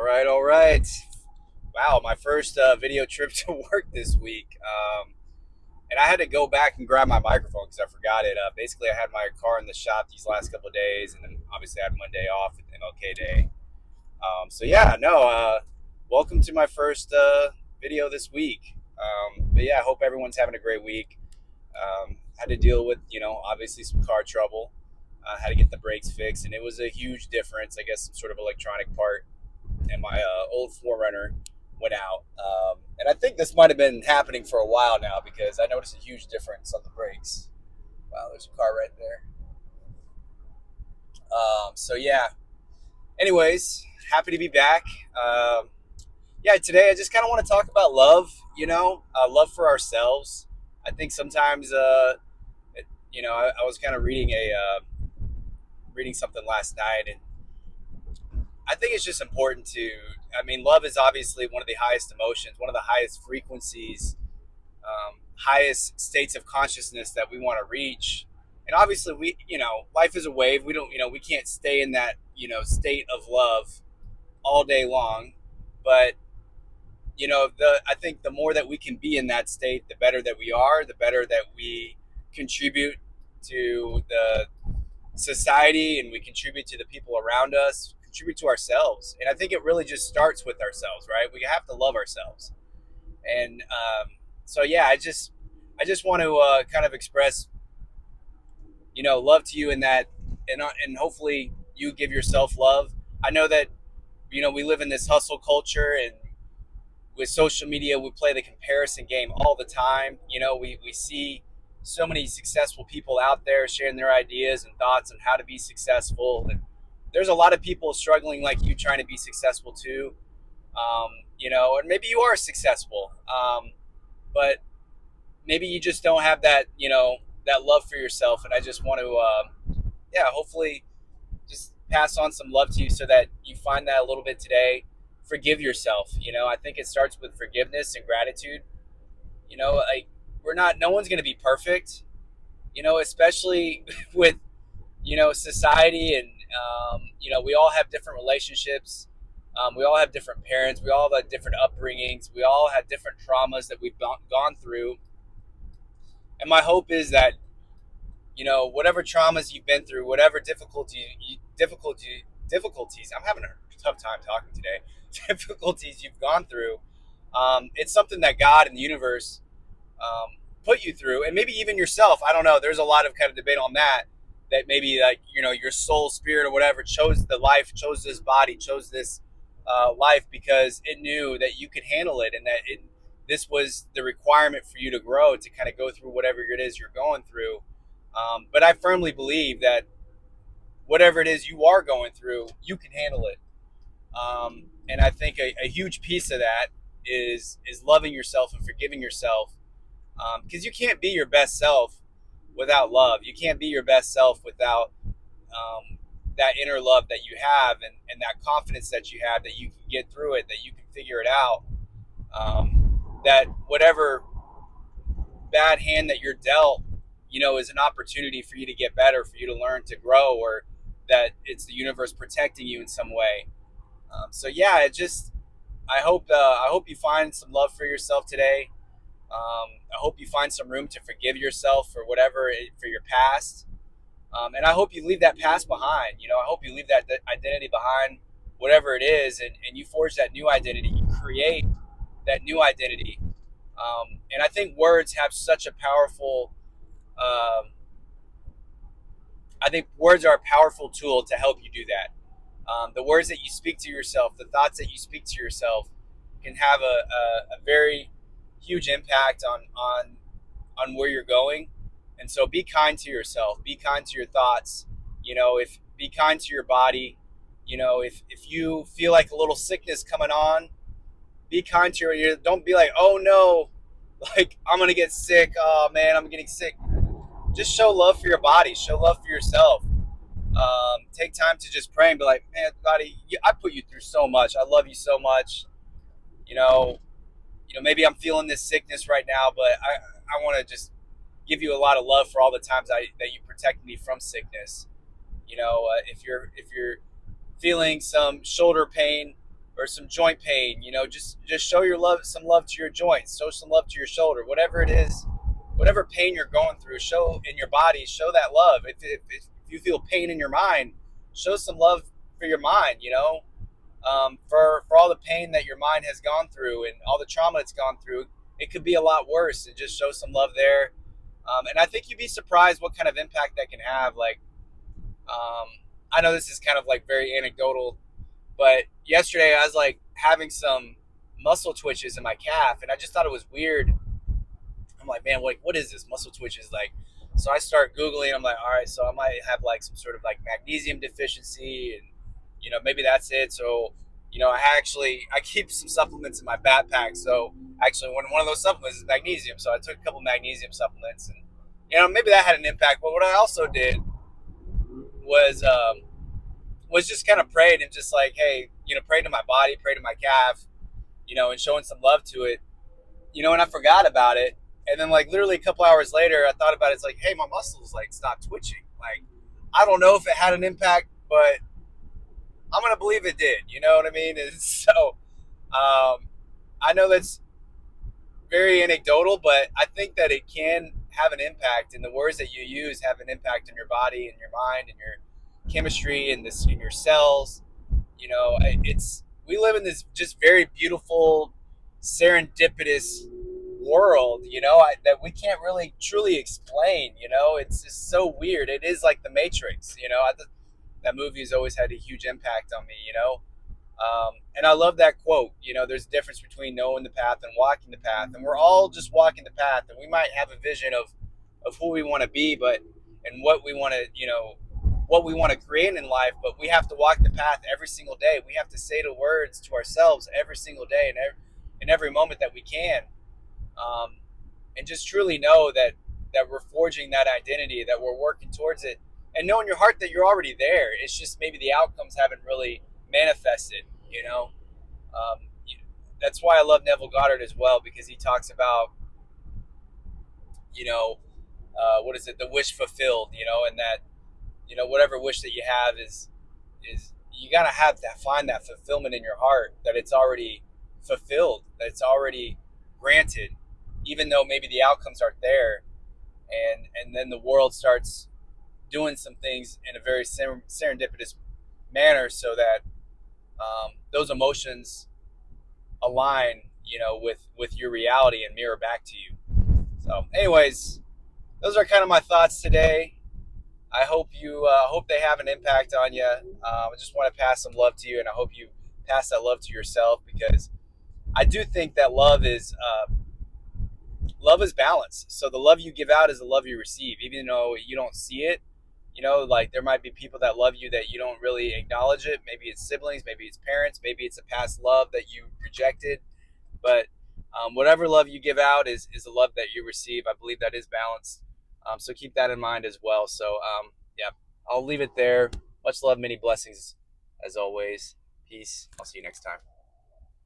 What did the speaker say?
All right. Wow, my first video trip to work this week. And I had to go back and grab my microphone because I forgot it. Basically, I had my car in the shop these last couple of days, and then obviously I had Monday off with MLK Day. So yeah, no. Welcome to my first video this week. But yeah, I hope everyone's having a great week. Had to deal with obviously some car trouble. Had to get the brakes fixed, and it was a huge difference. I guess some sort of electronic part and my old Forerunner went out. And I think this might have been happening for a while now because I noticed a huge difference on the brakes. Wow, there's a car right there. So yeah. Anyways, happy to be back. Yeah, today I just kind of want to talk about love. Love for ourselves. I think sometimes, I was kind of reading something last night, and I think it's just important to. I mean, love is obviously one of the highest emotions, one of the highest frequencies, highest states of consciousness that we want to reach. And obviously, life is a wave. We don't, we can't stay in that, state of love all day long. But I think the more that we can be in that state, the better that we are, the better that we contribute to the society, and we contribute to the people around us, contribute to ourselves. And I think it really just starts with ourselves, right? We have to love ourselves. And so yeah, I just want to kind of express love to you in that, and hopefully you give yourself love. I know that we live in this hustle culture, and with social media we play the comparison game all the time. We see so many successful people out there sharing their ideas and thoughts on how to be successful, and there's a lot of people struggling like you, trying to be successful too. And maybe you are successful, but maybe you just don't have that love for yourself. And I just want to yeah, hopefully just pass on some love to you so that you find that a little bit today. Forgive yourself. I think it starts with forgiveness and gratitude. Like, no one's going to be perfect, especially with society, and we all have different relationships. We all have different parents. We all have different upbringings. We all have different traumas that we've gone through. And my hope is that whatever traumas you've been through, whatever difficulties. I'm having a tough time talking today. Difficulties you've gone through. It's something that God and the universe put you through, and maybe even yourself. I don't know. There's a lot of kind of debate on that. That maybe, like, your soul, spirit, or whatever chose the life, chose this body, chose this life because it knew that you could handle it, and that this was the requirement for you to grow, to kind of go through whatever it is you're going through. But I firmly believe that whatever it is you are going through, you can handle it. And I think a huge piece of that is loving yourself and forgiving yourself, because you can't be your best self without love. You can't be your best self without that inner love that you have, and that confidence that you have, that you can get through it, that you can figure it out, that whatever bad hand that you're dealt, is an opportunity for you to get better, for you to learn, to grow, or that it's the universe protecting you in some way. So yeah, I hope you find some love for yourself today. I hope you find some room to forgive yourself for for your past. And I hope you leave that past behind. I hope you leave that identity behind, whatever it is, and you forge that new identity. You create that new identity. And I think words have such a powerful, um, I think words are a powerful tool to help you do that. The words that you speak to yourself, the thoughts that you speak to yourself, can have a very huge impact on where you're going. And so be kind to yourself, be kind to your thoughts. If Be kind to your body. If you feel like a little sickness coming on, be kind to don't be like, oh no, like, I'm gonna get sick. Oh man, I'm getting sick. Just show love for your body, show love for yourself. Take time to just pray and be like, man, body, I put you through so much. I love you so much. You know, maybe I'm feeling this sickness right now, but I want to just give you a lot of love for all the times that you protected me from sickness. If you're feeling some shoulder pain, or some joint pain, just show your love, some love to your joints, show some love to your shoulder, whatever it is, whatever pain you're going through, show in your body, show that love. If you feel pain in your mind, show some love for your mind, for all the pain that your mind has gone through and all the trauma it's gone through. It could be a lot worse, and just show some love there. And I think you'd be surprised what kind of impact that can have. Like, I know this is kind of like very anecdotal, but yesterday I was like having some muscle twitches in my calf, and I just thought it was weird. I'm like, man, what is this muscle twitches like? So I start Googling. I'm like, all right, so I might have like some sort of like magnesium deficiency, and maybe that's it. So I keep some supplements in my backpack. So actually, one of those supplements is magnesium. So I took a couple magnesium supplements, and maybe that had an impact. But what I also did was just kind of prayed and just like, hey, pray to my body, pray to my calf, and showing some love to it, and I forgot about it. And then like literally a couple hours later, I thought about it. It's like, hey, my muscles like stopped twitching. Like, I don't know if it had an impact, but I'm going to believe it did. You know what I mean? And so I know that's very anecdotal, but I think that it can have an impact, and the words that you use have an impact on your body and your mind and your chemistry and this in your cells. We live in this just very beautiful, serendipitous world, that we can't really truly explain. It's just so weird. It is like the Matrix. That movie has always had a huge impact on me. And I love that quote. There's a difference between knowing the path and walking the path, and we're all just walking the path. And we might have a vision of who we want to be, and what we want to, what we want to create in life. But we have to walk the path every single day. We have to say the words to ourselves every single day, and in every moment that we can, and just truly know that we're forging that identity, that we're working towards it, and know in your heart that you're already there. It's just maybe the outcomes haven't really manifested. That's why I love Neville Goddard as well, because he talks about, what is it, the wish fulfilled, and that, whatever wish that you have is you gotta have to find that fulfillment in your heart, that it's already fulfilled, that it's already granted, even though maybe the outcomes aren't there, and then the world starts doing some things in a very serendipitous manner, so that those emotions align, with your reality and mirror back to you. So, anyways, those are kind of my thoughts today. I hope hope they have an impact on you. I just want to pass some love to you, and I hope you pass that love to yourself, because I do think that love is balance. So the love you give out is the love you receive, even though you don't see it. Like there might be people that love you that you don't really acknowledge it. Maybe it's siblings, maybe it's parents, maybe it's a past love that you rejected. But whatever love you give out is the love that you receive. I believe that is balanced. So keep that in mind as well. So yeah, I'll leave it there. Much love, many blessings as always. Peace. I'll see you next time.